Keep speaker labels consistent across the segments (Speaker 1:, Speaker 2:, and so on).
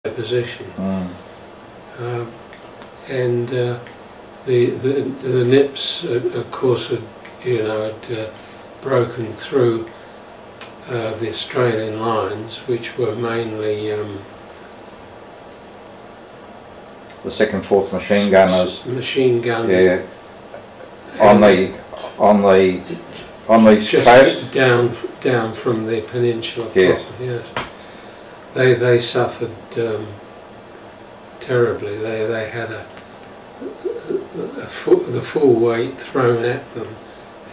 Speaker 1: position. And the nips, of course, had broken through the Australian lines, which were mainly
Speaker 2: the 2nd, 4th machine gunners.
Speaker 1: Machine gun.
Speaker 2: Yeah. On the
Speaker 1: just
Speaker 2: coast.
Speaker 1: down from the peninsula.
Speaker 2: Yes.
Speaker 1: Yes. They suffered terribly. They had the full weight thrown at them,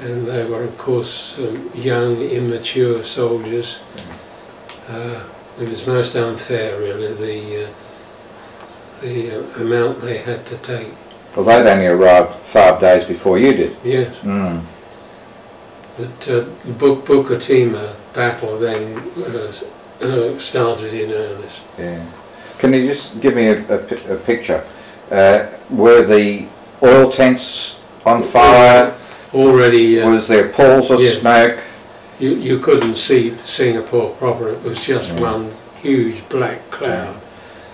Speaker 1: and they were, of course, young, immature soldiers. It was most unfair, really, the amount they had to take.
Speaker 2: Well, they'd only arrived 5 days before you did.
Speaker 1: Yes. But the Bukit Timah battle then started in earnest.
Speaker 2: Yeah. Can you just give me a picture? Were the oil tents on fire?
Speaker 1: Already.
Speaker 2: Was there pools of smoke?
Speaker 1: You couldn't see Singapore proper. It was just one huge black cloud.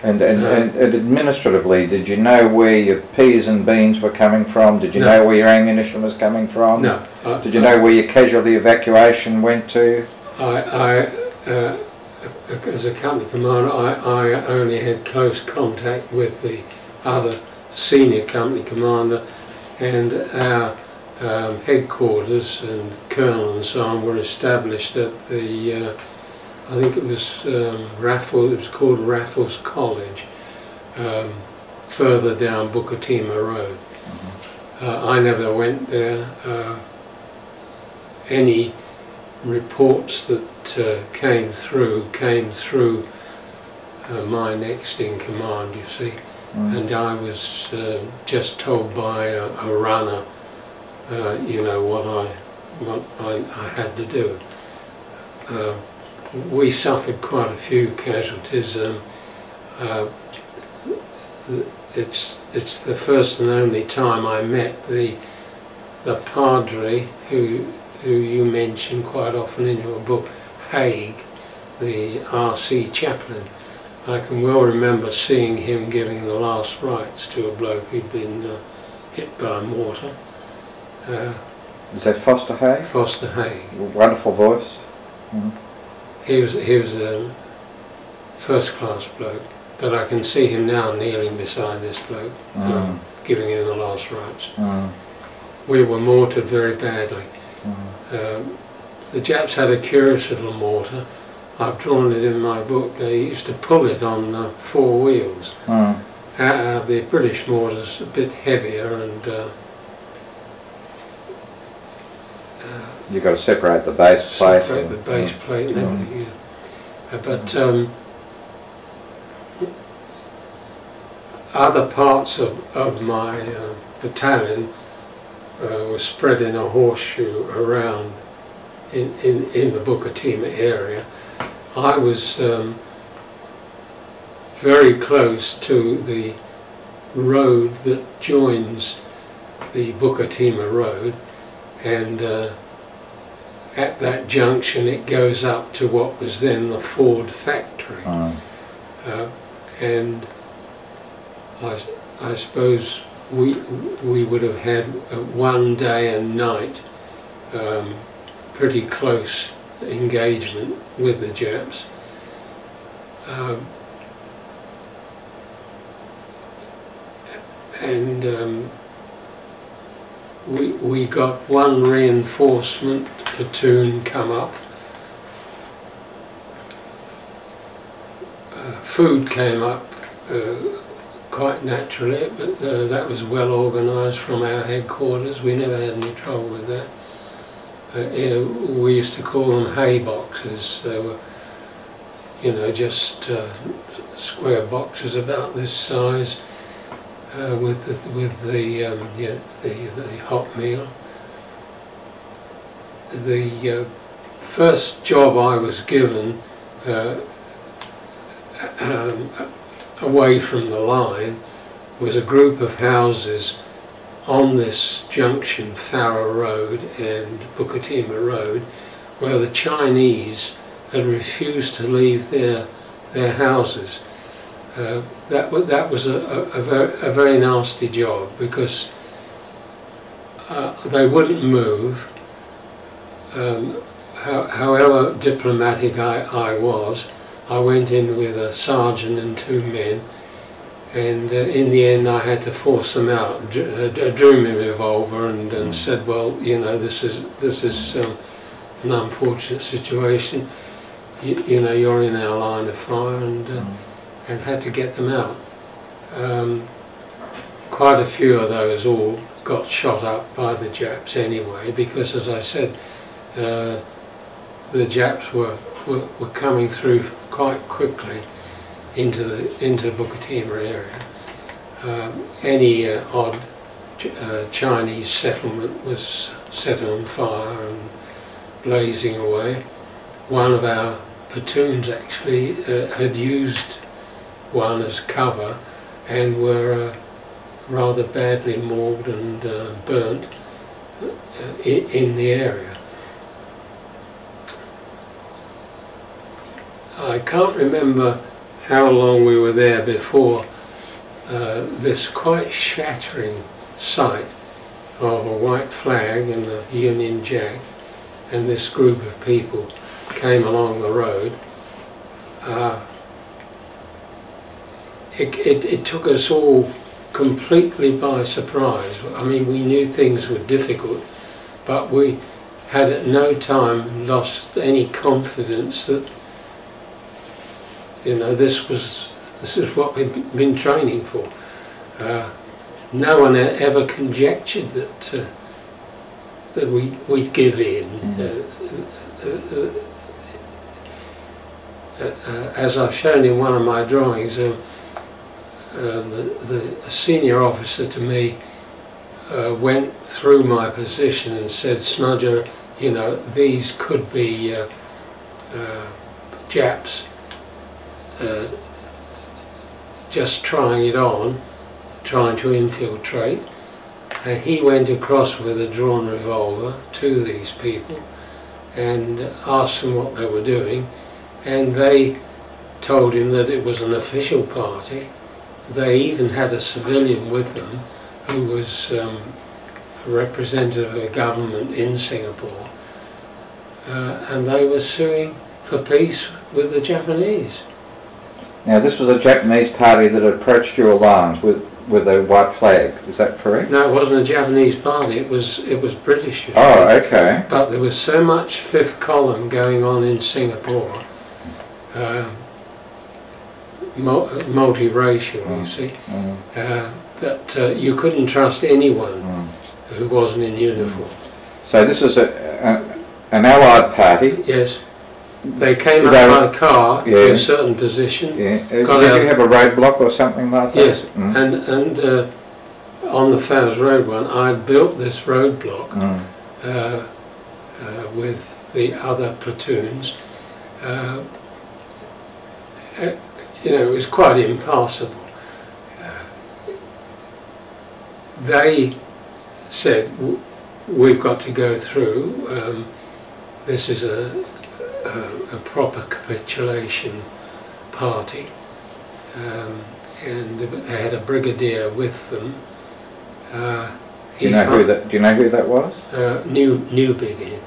Speaker 2: And administratively, did you know where your peas and beans were coming from? Did you know where your ammunition was coming from?
Speaker 1: No.
Speaker 2: Did you know where your casualty evacuation went to?
Speaker 1: As a company commander, I only had close contact with the other senior company commander, and our headquarters and colonel and so on were established at the I think it was Raffles. It was called Raffles College, further down Bukit Timah Road. I never went there. Any reports that came through my next in command, you see, and I was just told by a runner, what I had to do. We suffered quite a few casualties. It's the first and only time I met the padre who you mention quite often in your book, Haig, the RC chaplain. I can well remember seeing him giving the last rites to a bloke who'd been hit by a mortar.
Speaker 2: Is that Foster Haig?
Speaker 1: Foster Haig.
Speaker 2: Wonderful voice.
Speaker 1: He was a first-class bloke, but I can see him now kneeling beside this bloke, giving him the last rites. We were mortared very badly. The Japs had a curious little mortar. I've drawn it in my book. They used to pull it on 4 wheels. The British mortar's a bit heavier, and
Speaker 2: you've got to separate the base plate.
Speaker 1: Separate the base plate and everything, yeah. But other parts of my battalion were spread in a horseshoe around in the Bukit Timah area. I was very close to the road that joins the Bukit Timah Road, and at that junction it goes up to what was then the Ford factory. And I suppose we would have had one day and night pretty close engagement with the Japs. We got one reinforcement platoon come up. Food came up quite naturally, but that was well organised from our headquarters. We never had any trouble with that. We used to call them hay boxes. They were, just square boxes about this size, with the hot meal. The first job I was given away from the line was a group of houses on this junction, Farrer Road and Bukit Timah Road, where the Chinese had refused to leave their houses. that was a very nasty job, because they wouldn't move. However diplomatic I was, I went in with a sergeant and 2 men, and in the end I had to force them out. I drew my revolver and said, well, you know, this is an unfortunate situation. You know, you're in our line of fire, and had to get them out. Quite a few of those all got shot up by the Japs anyway, because, as I said, the Japs were coming through quite quickly into Bukit Timah area. Any odd Chinese settlement was set on fire and blazing away. One of our platoons actually had used one as cover, and were rather badly mauled and burnt in the area. I can't remember how long we were there before this quite shattering sight of a white flag and the Union Jack and this group of people came along the road. It took us all completely by surprise. I mean, we knew things were difficult, but we had at no time lost any confidence that, you know, this is what we'd been training for. No one ever conjectured that we'd give in. As I've shown in one of my drawings, the senior officer to me went through my position and said, "Smudger, you know, these could be Japs just trying it on, trying to infiltrate." And he went across with a drawn revolver to these people and asked them what they were doing, and they told him that it was an official party. They even had a civilian with them who was a representative of the government in Singapore, and they were suing for peace with the Japanese.
Speaker 2: Now, this was a Japanese party that approached your lines with a white flag, is that correct?
Speaker 1: No, it wasn't a Japanese party, it was British.
Speaker 2: Oh, okay.
Speaker 1: But there was so much fifth column going on in Singapore, multiracial, you see, that you couldn't trust anyone who wasn't in uniform.
Speaker 2: So this is an allied party?
Speaker 1: Yes. They came up by car to a certain position.
Speaker 2: Yeah. Did you have a roadblock or something like that?
Speaker 1: Yes, and on the Fowles Road one, I built this roadblock with the other platoons. You know, it was quite impassable. They said, "We've got to go through. This is a proper capitulation party," and they had a brigadier with them.
Speaker 2: Do you know who that was?
Speaker 1: New Begin.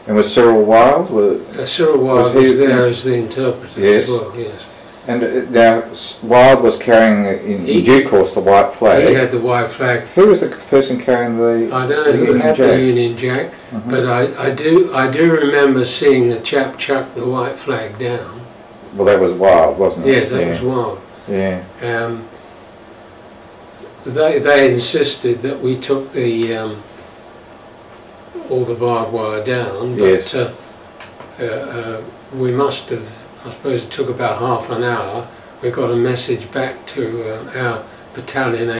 Speaker 2: And was Cyril Wilde?
Speaker 1: Cyril Wilde was there as the interpreter as well. Yes.
Speaker 2: And now Wilde was carrying, in due course, the white flag.
Speaker 1: He had the white flag.
Speaker 2: Who was the person carrying the?
Speaker 1: I don't know who had the Union Jack, but I do remember seeing the chap chuck the white flag down.
Speaker 2: Well, that was Wilde, wasn't it?
Speaker 1: Yes, that was Wilde.
Speaker 2: Yeah.
Speaker 1: They insisted that we took the all the barbed wire down, but we must have. I suppose it took about half an hour. We got a message back to our battalion